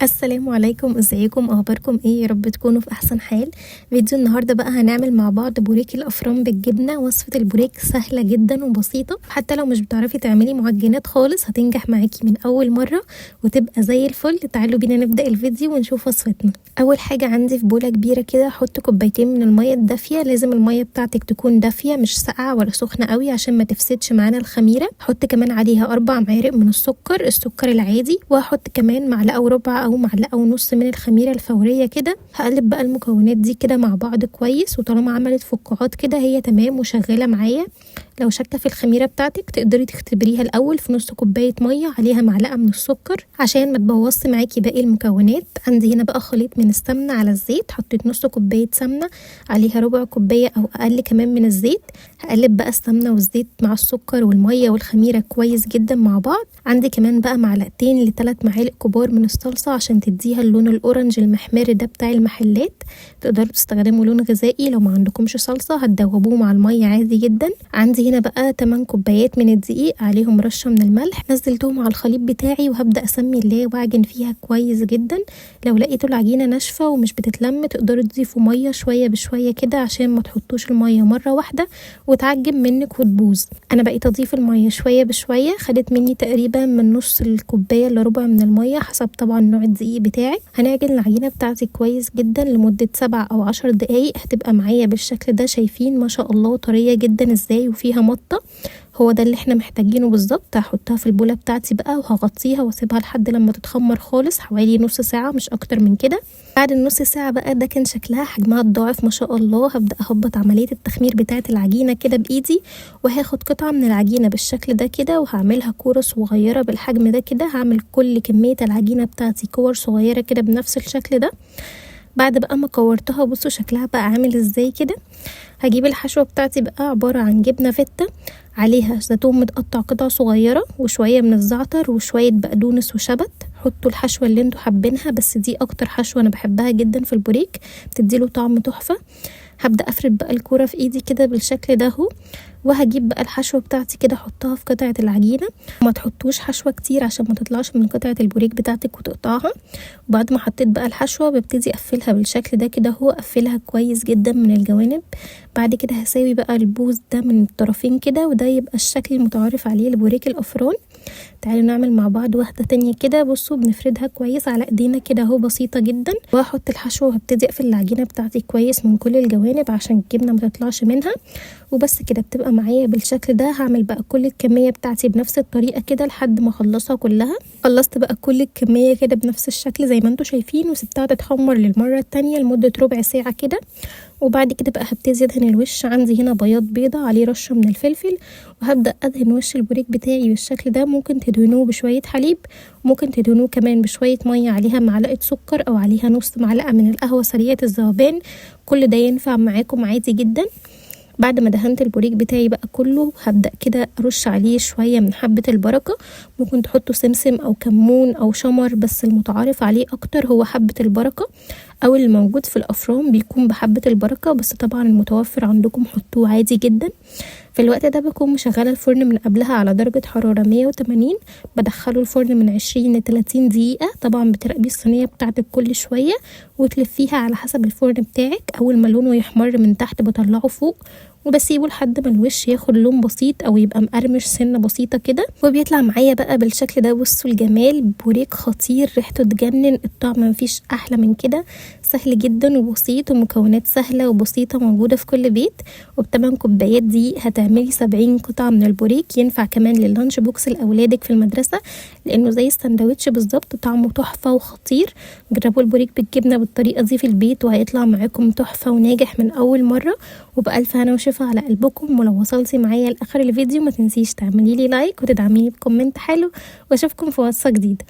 السلام عليكم، ازيكم؟ اخباركم ايه؟ يا رب تكونوا في احسن حال. فيديو النهارده بقى هنعمل مع بعض بوريك الافران بالجبنه. وصفه البوريك سهله جدا وبسيطه، حتى لو مش بتعرفي تعملي معجنات خالص هتنجح معاكي من اول مره وتبقى زي الفل. تعالوا بينا نبدا الفيديو ونشوف وصفتنا. اول حاجه عندي في بوله كبيره كده احط كوبايتين من الميه الدافيه. لازم الميه بتاعتك تكون دافيه مش ساقعه ولا سخنه قوي عشان ما تفسدش معانا الخميره. حط كمان عليها 4 معالق من السكر العادي، وهحط كمان معلقه وربع او معلقه ونص من الخميره الفوريه كده. هقلب بقى المكونات دي كده مع بعض كويس، وطالما عملت فقاعات كده هي تمام وشغاله معايا. لو شاكه في الخميره بتاعتك تقدري تختبريها الاول في نص كوبايه ميه عليها معلقه من السكر عشان ما تبوظش معاكي باقي المكونات. عندي هنا بقى خليط من السمنه على الزيت. حطيت نص كوبايه سمنه عليها ربع كوبايه او اقل كمان من الزيت. هقلب بقى السمنه والزيت مع السكر والميه والخميره كويس جدا مع بعض. عندي كمان بقى معلقتين ل3 معالق كبار من الصلصه عشان تديها اللون الاورنج المحمر ده بتاع المحلات. تقدروا تستخدموا لون غذائي. لو ما عندكمش صلصه هتدوبوه مع الميه عادي جدا. عندي هنا بقى 8 كوبايات من الدقيق عليهم رشه من الملح. نزلتهم على الخليط بتاعي وهبدا اسمي الله واعجن فيها كويس جدا. لو لقيتوا العجينه ناشفه ومش بتتلم تقدروا تضيفوا ميه شويه بشويه كده عشان ما تحطوش الميه مره واحده وتعجن منك وتبوظ. انا بقيت اضيف الميه شويه بشويه. خدت مني تقريبا من نص الكوبايه الا ربع من الميه حسب طبعا نوع الدقيق بتاعك. هنعجن العجينه بتاعتي كويس جدا لمده 7 أو 10 دقايق. هتبقى معايا بالشكل ده. شايفين ما شاء الله طريه جدا ازاي وفيها مطه. هو ده اللي احنا محتاجينه بالظبط. هحطها في البوله بتاعتي بقى وهغطيها واسيبها لحد لما تتخمر خالص، حوالي نص ساعه مش اكتر من كده. بعد النص ساعه بقى ده كان شكلها حجمها اتضاعف ما شاء الله. هبدا اهبط عمليه التخمير بتاعه العجينه كده بايدي، وهاخد قطعه من العجينه بالشكل ده كده وهعملها كوره صغيره بالحجم ده كده. هعمل كل كميه العجينه بتاعتي كور صغيره كده بنفس الشكل ده. بعد بقى ما كورتها بصوا شكلها بقى عامل ازاي كده. هجيب الحشوه بتاعتي بقى عباره عن جبنه فته عليها زيتون متقطع قطع صغيره وشويه من الزعتر وشويه بقدونس وشبت. حطوا الحشوه اللي انتوا حابينها، بس دي اكتر حشوه انا بحبها جدا في البوريك، بتديله طعم تحفه. هبدا افرد بقى الكوره في ايدي كده بالشكل ده اهو، وهجيب بقى الحشوه بتاعتي كده احطها في قطعه العجينه. ما تحطوش حشوه كتير عشان ما تطلعش من قطعه البوريك بتاعتك وتقطعها. وبعد ما حطيت بقى الحشوه ببتدي اقفلها بالشكل ده كده اهو. اقفلها كويس جدا من الجوانب. بعد كده هساوي بقى البوز ده من الطرفين كده، وده يبقى الشكل المتعارف عليه لبوريك الافران. تعالوا نعمل مع بعض واحده تانية كده. بصوا بنفردها كويس على ايدينا كده اهو، بسيطه جدا. وهحط الحشوه وهبتدي اقفل العجينه بتاعتي كويس من كل الجوانب عشان الجبنه ما تطلعش منها. وبس كده بتبقى معايا بالشكل ده. هعمل بقى كل الكميه بتاعتي بنفس الطريقه كده لحد ما اخلصها كلها. خلصت بقى كل الكميه كده بنفس الشكل زي ما انتوا شايفين، وسبتها تتحمر للمره التانية لمده ربع ساعه كده. وبعد كده بقى هبتدي ادهن الوش. عندي هنا بياض بيضه عليه رشه من الفلفل، وهبدا ادهن وش البوريك بتاعي بالشكل ده. ممكن تدهنوه بشويه حليب، ممكن تدهنوه كمان بشويه ميه عليها معلقه سكر او عليها نص معلقه من القهوه سريعه الذوبان. كل ده ينفع معاكم عادي جدا. بعد ما دهنت البوريك بتاعي بقى كله هبدأ كده ارش عليه شوية من حبة البركة. ممكن تحطوا سمسم او كمون او شمر، بس المتعارف عليه اكتر هو حبة البركة، او اللي موجود في الافران بيكون بحبة البركة، بس طبعا المتوفر عندكم حطوه عادي جدا. في الوقت ده بكون مشغله الفرن من قبلها على درجه حراره 180. بدخله الفرن من 20 ل 30 دقيقه. طبعا بتراقبي الصينيه بتاعتك كل شويه وتلفيها على حسب الفرن بتاعك. اول ما لونه يحمر من تحت بطلعه فوق وبسيبه لحد ما الوش ياخد لون بسيط او يبقى مقرمش سنه بسيطه كده، وبيطلع معايا بقى بالشكل ده. بصوا الجمال، بوريك خطير ريحته تجنن. الطعم مفيش احلى من كده. سهل جدا وبسيط ومكونات سهله وبسيطه موجوده في كل بيت. وب8 كوبايات دي هتعملي 70 قطعه من البوريك. ينفع كمان لللانش بوكس لاولادك في المدرسه لانه زي السندوتش بالظبط. طعمه تحفه وخطير. جربوا البوريك بالجبنه بالطريقه دي في البيت وهيطلع معاكم تحفه وناجح من اول مره. وبألف هنا وشفا على قلبكم. ولو وصلتي معايا لاخر الفيديو ما تنسيش تعملي لي لايك وتدعميني بكومنت حلو، واشوفكم في وصفه جديده.